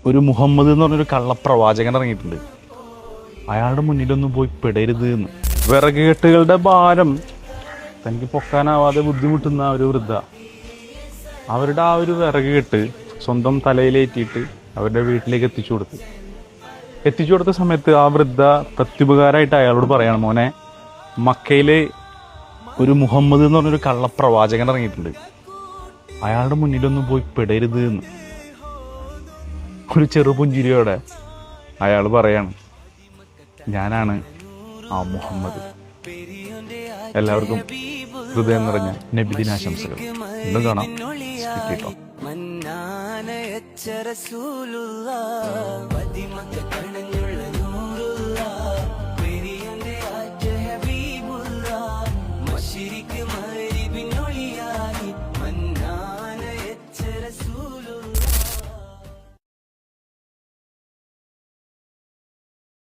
ഒരു മുഹമ്മദ് എന്ന് പറഞ്ഞൊരു കള്ളപ്രവാചകൻ ഇറങ്ങിയിട്ടുണ്ട്. അയാളുടെ മുന്നിലൊന്നും പോയി പെടരുത് എന്ന്. വിറകുകെട്ടുകളുടെ ഭാരം തനിക്ക് പൊക്കാനാവാതെ ബുദ്ധിമുട്ടുന്ന ഒരു വൃദ്ധ, അവരുടെ ആ ഒരു വിറക് കെട്ട് സ്വന്തം തലയിലേറ്റിയിട്ട് അവരുടെ വീട്ടിലേക്ക് എത്തിച്ചു കൊടുത്ത സമയത്ത് ആ വൃദ്ധ പ്രത്യുപകാരമായിട്ട് അയാളോട് പറയാണ്, മോനെ, മക്കയിലെ ഒരു മുഹമ്മദ് എന്ന് പറഞ്ഞൊരു കള്ളപ്രവാചകൻ ഇറങ്ങിയിട്ടുണ്ട്. അയാളുടെ മുന്നിലൊന്നും പോയി പെടരുത് എന്ന്. ഒരു ചെറുപുഞ്ചിരിയോടെ അയാൾ പറയാണ്, ഞാനാണ് ആ മുഹമ്മദ്. എല്ലാവർക്കും ഹൃദയം നിറഞ്ഞ നബിദിനാശംസകൾ. ഇന്നും കാണാം കേട്ടോ.